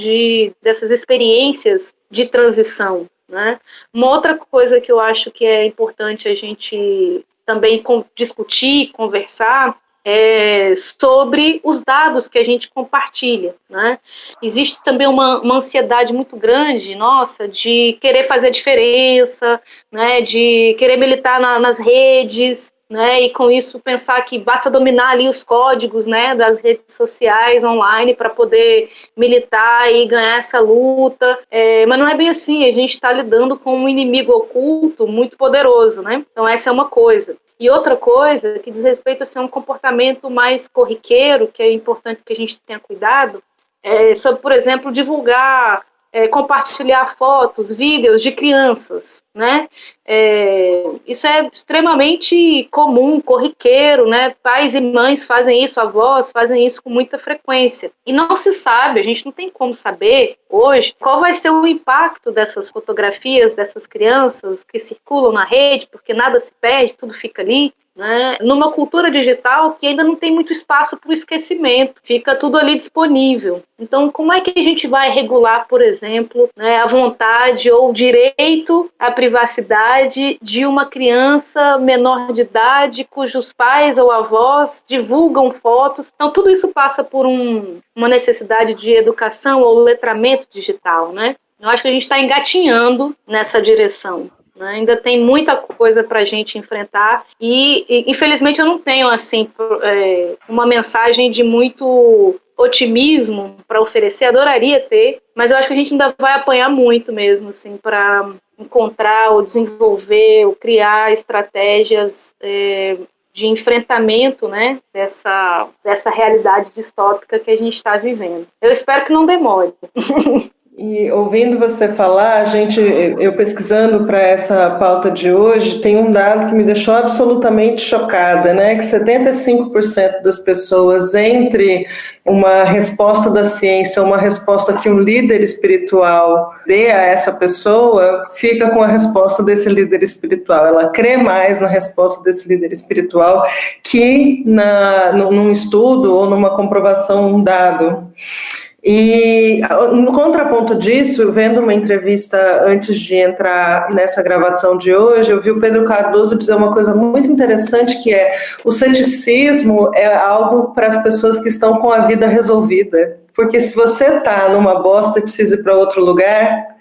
dessas experiências de transição. Né? Uma outra coisa que eu acho que é importante a gente também discutir, conversar, é sobre os dados que a gente compartilha. Né? Existe também uma ansiedade muito grande, nossa, de querer fazer a diferença, né? De querer militar nas redes, né? E com isso pensar que basta dominar ali os códigos, né, das redes sociais online para poder militar e ganhar essa luta, mas não é bem assim, a gente está lidando com um inimigo oculto muito poderoso, né? Então essa é uma coisa. E outra coisa que diz respeito a um comportamento mais corriqueiro, que é importante que a gente tenha cuidado, sobre, por exemplo, divulgar, compartilhar fotos, vídeos de crianças, né? Isso é extremamente comum, corriqueiro, né? Pais e mães fazem isso, avós fazem isso com muita frequência. E não se sabe, a gente não tem como saber hoje qual vai ser o impacto dessas fotografias dessas crianças que circulam na rede, porque nada se perde, tudo fica ali. Né, numa cultura digital que ainda não tem muito espaço para o esquecimento, fica tudo ali disponível. Então, como é que a gente vai regular, por exemplo, né, a vontade ou o direito à privacidade de uma criança menor de idade cujos pais ou avós divulgam fotos? Então, tudo isso passa por uma necessidade de educação ou letramento digital, né? Eu acho que a gente está engatinhando nessa direção. Ainda tem muita coisa para a gente enfrentar e, infelizmente, eu não tenho assim uma mensagem de muito otimismo para oferecer. Adoraria ter, mas eu acho que a gente ainda vai apanhar muito mesmo assim, para encontrar ou desenvolver ou criar estratégias de enfrentamento, né, dessa realidade distópica que a gente está vivendo. Eu espero que não demore. E ouvindo você falar, eu pesquisando para essa pauta de hoje, tem um dado que me deixou absolutamente chocada, né? Que 75% das pessoas, entre uma resposta da ciência ou uma resposta que um líder espiritual dê a essa pessoa, fica com a resposta desse líder espiritual. Ela crê mais na resposta desse líder espiritual que num estudo ou numa comprovação, um dado. E no contraponto disso, vendo uma entrevista antes de entrar nessa gravação de hoje, eu vi o Pedro Cardoso dizer uma coisa muito interessante, que é: o ceticismo é algo para as pessoas que estão com a vida resolvida, porque se você está numa bosta e precisa ir para outro lugar,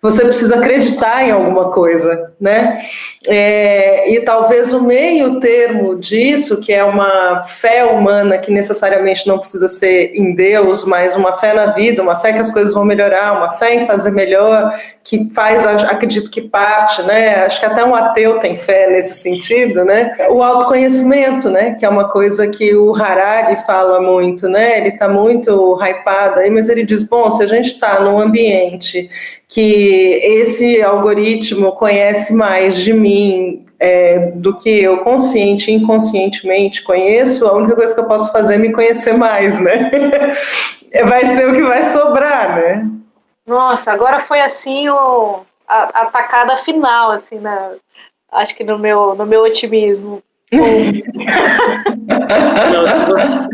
você precisa acreditar em alguma coisa, né? E talvez o meio termo disso, que é uma fé humana que necessariamente não precisa ser em Deus, mas uma fé na vida, uma fé que as coisas vão melhorar, uma fé em fazer melhor, que faz, acredito que parte, né? Acho que até um ateu tem fé nesse sentido, né? O autoconhecimento, né? Que é uma coisa que o Harari fala muito, né? Ele está muito hypado aí, mas ele diz, bom, se a gente está num ambiente que esse algoritmo conhece mais de mim do que eu consciente e inconscientemente conheço, a única coisa que eu posso fazer é me conhecer mais, né? Vai ser o que vai sobrar, né? Nossa, agora foi assim a tacada final, assim, acho que no meu otimismo. Não,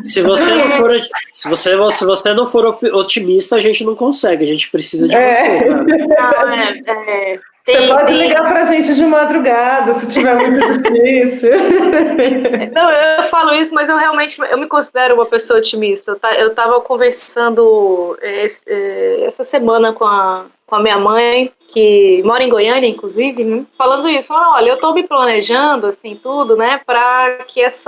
se você não for otimista, a gente não consegue, a gente precisa de você, cara. Você pode ligar pra gente de madrugada, se tiver muito difícil. Não, eu falo isso, mas eu me considero uma pessoa otimista. Eu estava conversando essa semana com a minha mãe, que mora em Goiânia, inclusive, né? Falando isso, falando, olha, eu estou me planejando, assim, tudo, né, para que esse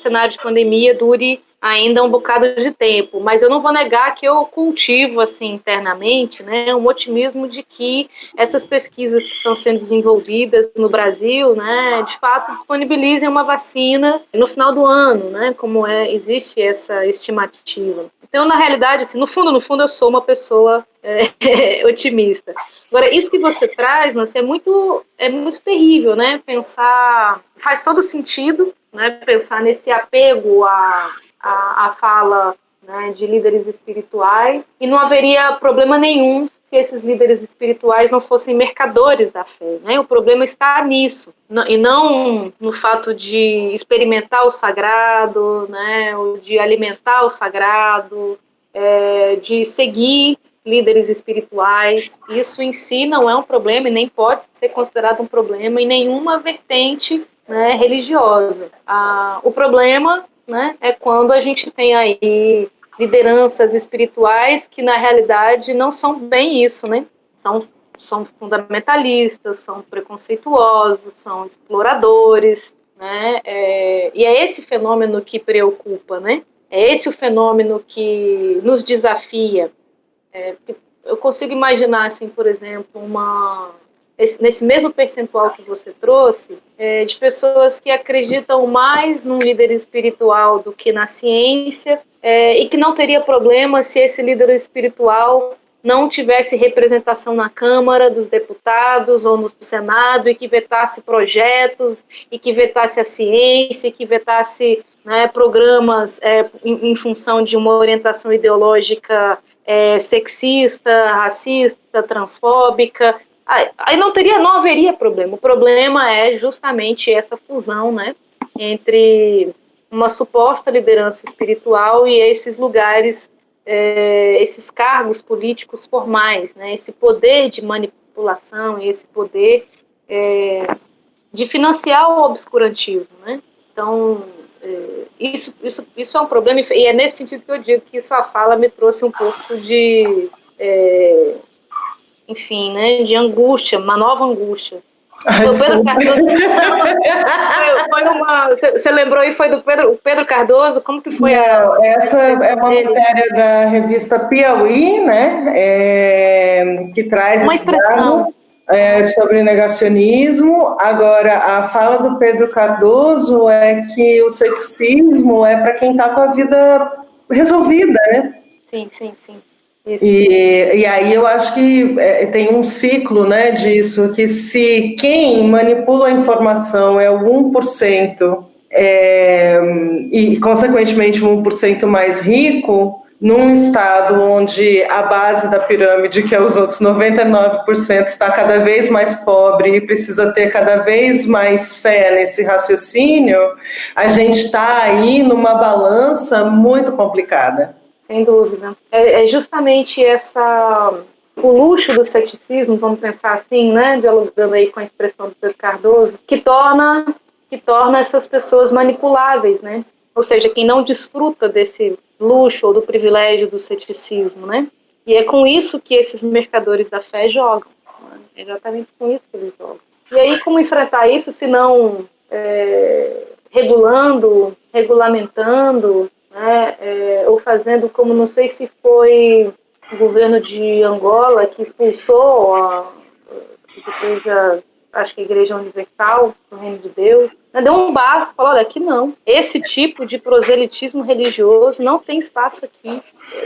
cenário de pandemia dure ainda um bocado de tempo, mas eu não vou negar que eu cultivo, assim, internamente, né, um otimismo de que essas pesquisas que estão sendo desenvolvidas no Brasil, né, de fato disponibilizem uma vacina no final do ano, né, como existe essa estimativa. Então, na realidade, assim, no fundo, eu sou uma pessoa otimista. Agora, isso que você traz, Nancy, é muito terrível, né, pensar, faz todo sentido, né, pensar nesse apego a fala, né, de líderes espirituais, e não haveria problema nenhum se esses líderes espirituais não fossem mercadores da fé, né? O problema está nisso, e não no fato de experimentar o sagrado, né, ou de alimentar o sagrado, de seguir líderes espirituais. Isso em si não é um problema e nem pode ser considerado um problema em nenhuma vertente, né, religiosa. O problema, né, é quando a gente tem aí lideranças espirituais que na realidade não são bem isso, né? São fundamentalistas, são preconceituosos, são exploradores, né? E é esse fenômeno que preocupa, né? É esse o fenômeno que nos desafia. Eu consigo imaginar, assim, por exemplo, nesse mesmo percentual que você trouxe, de pessoas que acreditam mais num líder espiritual do que na ciência, e que não teria problema se esse líder espiritual não tivesse representação na Câmara dos Deputados ou no Senado, e que vetasse projetos, e que vetasse a ciência, e que vetasse, né, programas em função de uma orientação ideológica sexista, racista, transfóbica. Aí não haveria problema. O problema é justamente essa fusão, né, entre uma suposta liderança espiritual e esses lugares, esses cargos políticos formais, né, esse poder de manipulação e esse poder de financiar o obscurantismo, né? Então, isso é um problema, e é nesse sentido que eu digo que sua fala me trouxe um pouco de enfim, né, de angústia, uma nova angústia. O Pedro Cardoso você lembrou aí, foi do Pedro Cardoso? Como que foi? Não, essa é uma matéria da revista Piauí, né, que traz uma esse dado sobre negacionismo. Agora, a fala do Pedro Cardoso é que o ceticismo é para quem está com a vida resolvida, né? Sim. E aí eu acho que tem um ciclo, né, disso, que se quem manipula a informação é o 1%, e consequentemente o 1% mais rico, num estado onde a base da pirâmide, que é os outros 99%, está cada vez mais pobre e precisa ter cada vez mais fé nesse raciocínio, a gente está aí numa balança muito complicada. Sem dúvida. É justamente o luxo do ceticismo, vamos pensar assim, né, dialogando aí com a expressão do Pedro Cardoso, que torna essas pessoas manipuláveis, né? Ou seja, quem não desfruta desse luxo ou do privilégio do ceticismo, né? E é com isso que esses mercadores da fé jogam. Né? É exatamente com isso que eles jogam. E aí, como enfrentar isso, se não regulando, regulamentando, né, ou fazendo como, não sei se foi o governo de Angola que expulsou a igreja, acho que a Igreja Universal do Reino de Deus, né, deu um basta, falou, olha, aqui não. Esse tipo de proselitismo religioso não tem espaço aqui.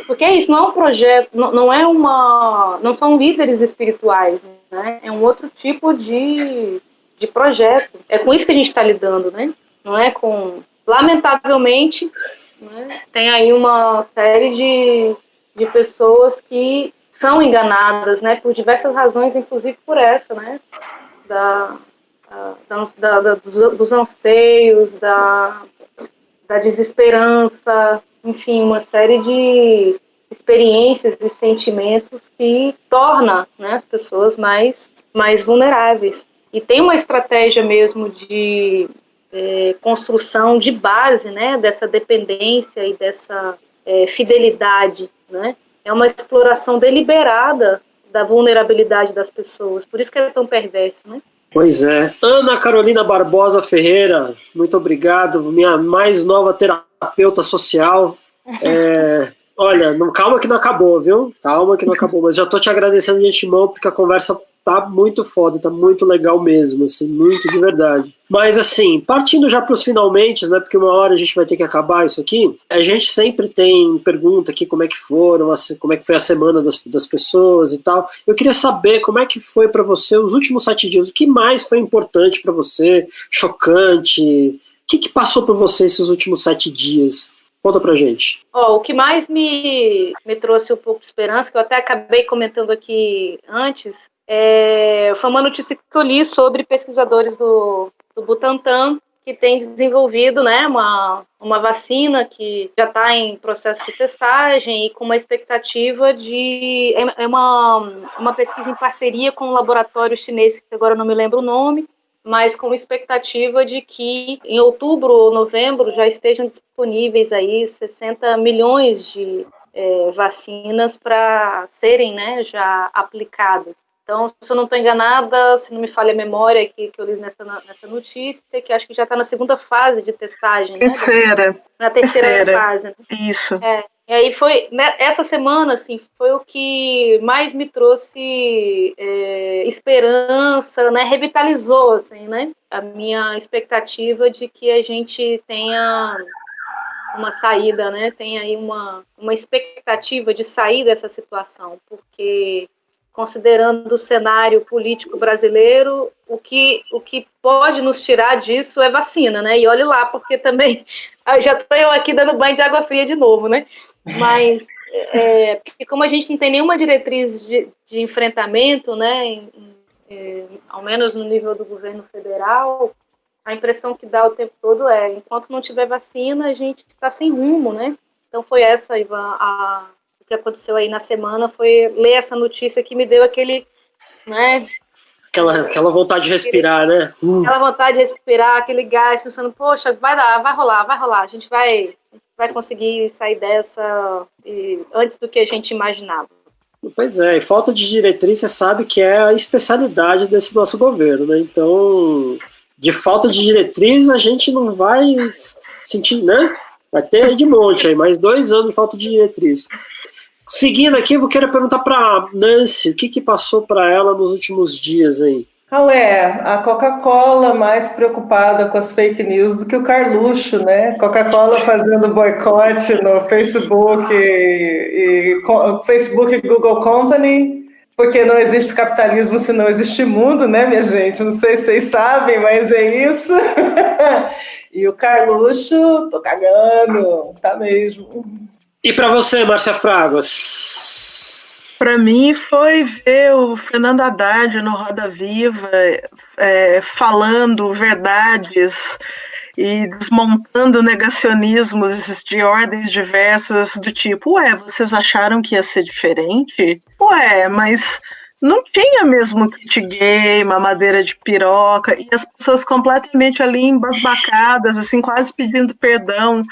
Porque é isso, não é um projeto, não são líderes espirituais, né? É um outro tipo de projeto. É com isso que a gente está lidando, né? Não é com... Lamentavelmente, né, tem aí uma série de pessoas que são enganadas, né? Por diversas razões, inclusive por essa, né? Dos anseios, da desesperança, enfim, uma série de experiências e sentimentos que torna, né, as pessoas mais vulneráveis. E tem uma estratégia mesmo de construção de base, né, dessa dependência e dessa fidelidade, né? É uma exploração deliberada da vulnerabilidade das pessoas, por isso que é tão perverso, né? Pois é. Ana Carolina Barbosa Ferreira, muito obrigado, minha mais nova terapeuta social. Olha, calma que não acabou, viu? Calma que não acabou, mas já tô te agradecendo de antemão, porque a conversa tá muito foda, tá muito legal mesmo, assim, muito de verdade. Mas assim, partindo já pros finalmente, né, porque uma hora a gente vai ter que acabar isso aqui, a gente sempre tem pergunta aqui como é que foi a semana das pessoas e tal. Eu queria saber como é que foi pra você os últimos 7 dias, o que mais foi importante pra você, chocante, o que passou por você esses últimos 7 dias? Conta pra gente. O que mais me trouxe um pouco de esperança, que eu até acabei comentando aqui antes, foi uma notícia que eu li sobre pesquisadores do Butantan que tem desenvolvido, né, uma vacina que já está em processo de testagem e com uma expectativa de... É uma pesquisa em parceria com um laboratório chinês, que agora eu não me lembro o nome, mas com expectativa de que em outubro ou novembro já estejam disponíveis aí 60 milhões de vacinas para serem, né, já aplicadas. Então, se eu não estou enganada, se não me falha a memória que eu li nessa notícia, que acho que já está na segunda fase de testagem. Terceira. Né? Na terceira fase. Né? Isso. E aí foi, né, essa semana, assim, foi o que mais me trouxe esperança, né, revitalizou, assim, né, a minha expectativa de que a gente tenha uma saída, né, tenha aí uma expectativa de sair dessa situação, porque considerando o cenário político brasileiro, o que pode nos tirar disso é vacina, né? E olhe lá, porque também já estou eu aqui dando banho de água fria de novo, né? Mas porque como a gente não tem nenhuma diretriz de enfrentamento, né? Ao menos no nível do governo federal, a impressão que dá o tempo todo enquanto não tiver vacina, a gente está sem rumo, né? Então foi essa, Ivan, o que aconteceu aí na semana foi ler essa notícia que me deu aquele, né? Aquela vontade de respirar, né? Aquela vontade de respirar, aquele gás, pensando, poxa, vai rolar, a gente vai conseguir sair dessa antes do que a gente imaginava. Pois é, e falta de diretriz, você sabe que é a especialidade desse nosso governo, né? Então, de falta de diretriz, a gente não vai sentir, né? Vai ter aí de monte, aí, mais 2 anos de falta de diretriz. Seguindo aqui, eu quero perguntar para Nancy, o que passou para ela nos últimos dias aí? A Coca-Cola mais preocupada com as fake news do que o Carluxo, né? Coca-Cola fazendo boicote no Facebook Facebook e Google Company, porque não existe capitalismo se não existe mundo, né, minha gente? Não sei se vocês sabem, mas é isso. E o Carluxo, tô cagando, tá mesmo. E para você, Márcia Fragas? Para mim foi ver o Fernando Haddad no Roda Viva falando verdades e desmontando negacionismos de ordens diversas do tipo, vocês acharam que ia ser diferente? Mas não tinha mesmo kit gay, mamadeira de piroca, e as pessoas completamente ali embasbacadas, assim, quase pedindo perdão.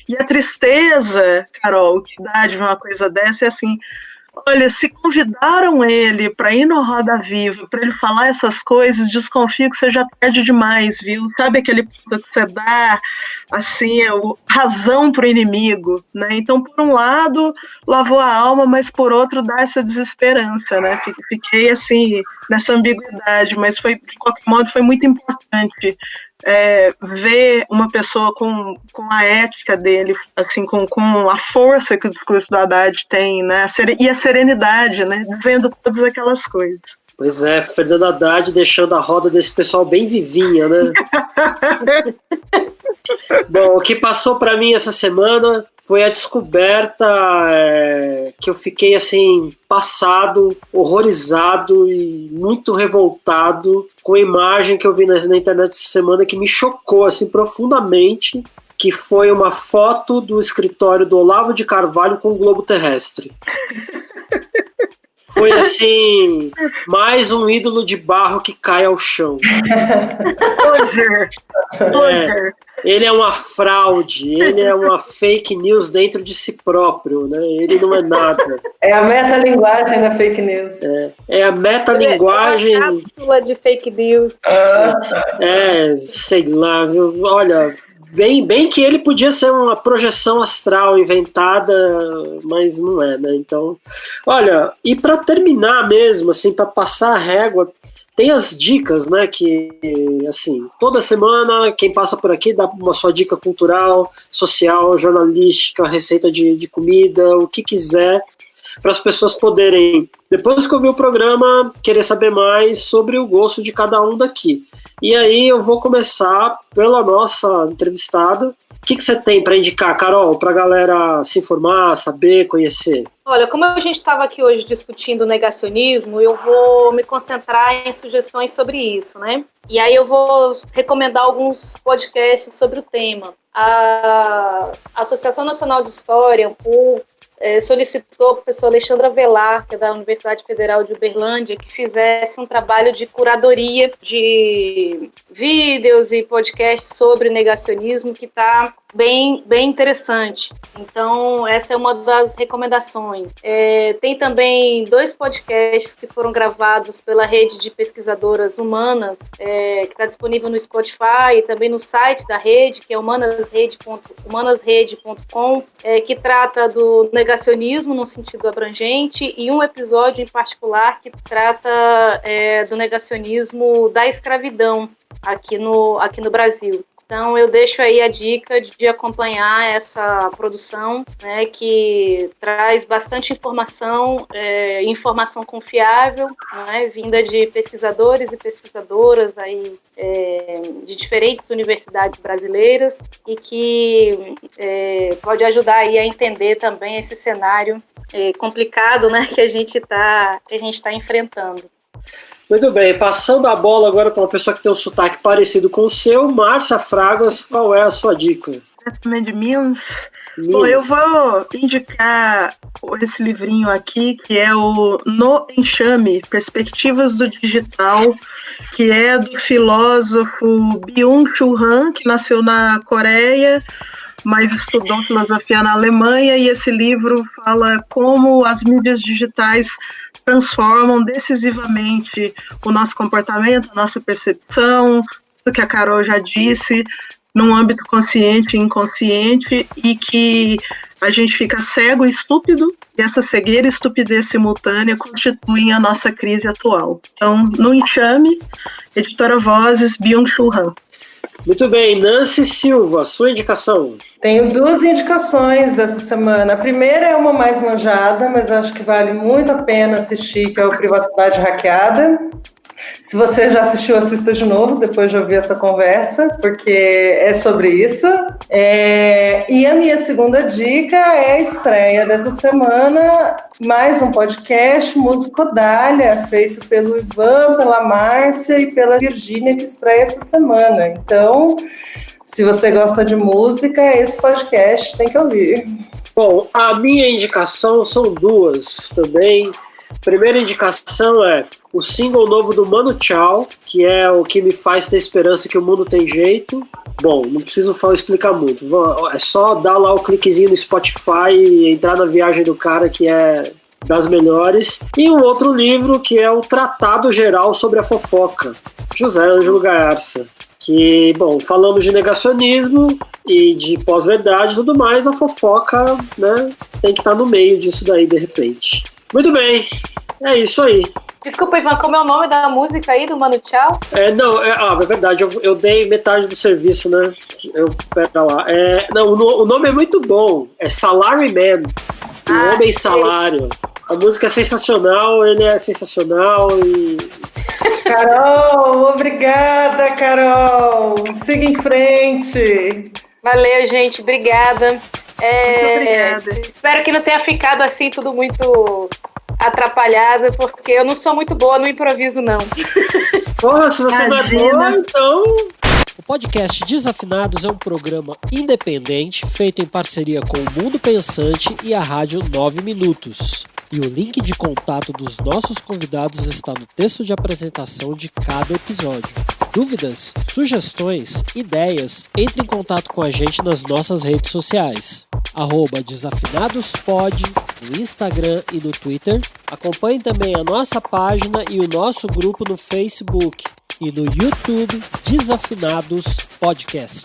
E a tristeza, Carol, que dá de ver uma coisa dessa é assim, Olha, se convidaram ele para ir no Roda Viva, para ele falar essas coisas, desconfio que você já perde demais, viu? Sabe aquele ponto que você dá, assim, razão pro inimigo, né? Então, por um lado, lavou a alma, mas por outro, dá essa desesperança, né? Fiquei, assim, nessa ambiguidade, mas de qualquer modo, foi muito importante ver uma pessoa com a ética dele, assim, com a força que o discurso do Haddad tem, né? E a serenidade, né? Dizendo todas aquelas coisas. Pois é, Fernando Haddad deixando a roda desse pessoal bem vivinha, né? Bom, o que passou para mim essa semana foi a descoberta que eu fiquei assim, passado, horrorizado e muito revoltado com a imagem que eu vi na internet essa semana que me chocou assim, profundamente, que foi uma foto do escritório do Olavo de Carvalho com o globo terrestre. Foi assim, mais um ídolo de barro que cai ao chão. Ele é uma fraude, ele é uma fake news dentro de si próprio, né? Ele não é nada. É a metalinguagem da fake news. É a metalinguagem. É uma cápsula de fake news. Sei lá, viu? Olha, bem que ele podia ser uma projeção astral inventada, mas não é, né? Então, olha, e para terminar mesmo, assim, para passar a régua, tem as dicas, né, que, assim, toda semana quem passa por aqui dá uma sua dica cultural, social, jornalística, receita de comida, o que quiser, para as pessoas poderem, depois que ouvir o programa, querer saber mais sobre o gosto de cada um daqui. E aí eu vou começar pela nossa entrevistada. O que você tem para indicar, Carol, para a galera se informar, saber, conhecer? Olha, como a gente estava aqui hoje discutindo negacionismo, eu vou me concentrar em sugestões sobre isso, né? E aí eu vou recomendar alguns podcasts sobre o tema. A Associação Nacional de História, solicitou a professora Alexandra Velar, que é da Universidade Federal de Uberlândia, que fizesse um trabalho de curadoria de vídeos e podcasts sobre negacionismo, que está bem interessante. Então, essa é uma das recomendações. Tem também 2 podcasts que foram gravados pela rede de pesquisadoras humanas, que está disponível no Spotify e também no site da rede, que é humanasrede.com, que trata do negacionismo no sentido abrangente, e um episódio em particular que trata do negacionismo da escravidão aqui no Brasil. Então, eu deixo aí a dica de acompanhar essa produção, né, que traz bastante informação, informação confiável, né, vinda de pesquisadores e pesquisadoras aí, de diferentes universidades brasileiras, e que pode ajudar aí a entender também esse cenário complicado, né, que a gente tá enfrentando. Muito bem, passando a bola agora para uma pessoa que tem um sotaque parecido com o seu, Márcia Fragas, qual é a sua dica? Também de Minas. Bom, eu vou indicar esse livrinho aqui, que é o No Enxame, Perspectivas do Digital, que é do filósofo Byung-Chul Han, que nasceu na Coreia, mas estudou filosofia na Alemanha, e esse livro fala como as mídias digitais transformam decisivamente o nosso comportamento, a nossa percepção, tudo que a Carol já disse, num âmbito consciente e inconsciente, e que a gente fica cego e estúpido, e essa cegueira e estupidez simultânea constituem a nossa crise atual. Então, No Enxame, Editora Vozes, Byung-Chul Han. Muito bem, Nancy Silva, sua indicação. Tenho 2 indicações essa semana. A primeira é uma mais manjada, mas acho que vale muito a pena assistir, que é o Privacidade Hackeada. Se você já assistiu, assista de novo, depois de ouvir essa conversa, porque é sobre isso. E a minha segunda dica é a estreia dessa semana, mais um podcast, Musicodália, feito pelo Ivan, pela Márcia e pela Virgínia, que estreia essa semana. Então, se você gosta de música, esse podcast tem que ouvir. Bom, a minha indicação são 2 também. Primeira indicação é o single novo do Mano Chao, que é o que me faz ter esperança que o mundo tem jeito. Bom, não preciso explicar muito. É só dar lá o cliquezinho no Spotify e entrar na viagem do cara, que é das melhores. E um outro livro que é o Tratado Geral sobre a Fofoca, José Ângelo Gaarça. Que, bom, falamos de negacionismo e de pós-verdade e tudo mais, a fofoca, né, tem que estar no meio disso daí, de repente. Muito bem, é isso aí. Desculpa, Ivan, como é o nome da música aí, do Mano Tchau? É verdade, eu dei metade do serviço, né? Pera lá. O nome é muito bom, é Salaryman, o Homem Salário. A música é sensacional, ele é sensacional e... Carol, obrigada, Carol. Siga em frente. Valeu, gente, obrigada. Muito obrigada. Espero que não tenha ficado assim tudo muito atrapalhado, porque eu não sou muito boa no improviso, não. Porra, se você não é boa, então... O podcast Desafinados é um programa independente feito em parceria com o Mundo Pensante e a Rádio 9 Minutos. E o link de contato dos nossos convidados está no texto de apresentação de cada episódio. Dúvidas, sugestões, ideias, entre em contato com a gente nas nossas redes sociais. @desafinadospod no Instagram e no Twitter. Acompanhe também a nossa página e o nosso grupo no Facebook e no YouTube Desafinados Podcast.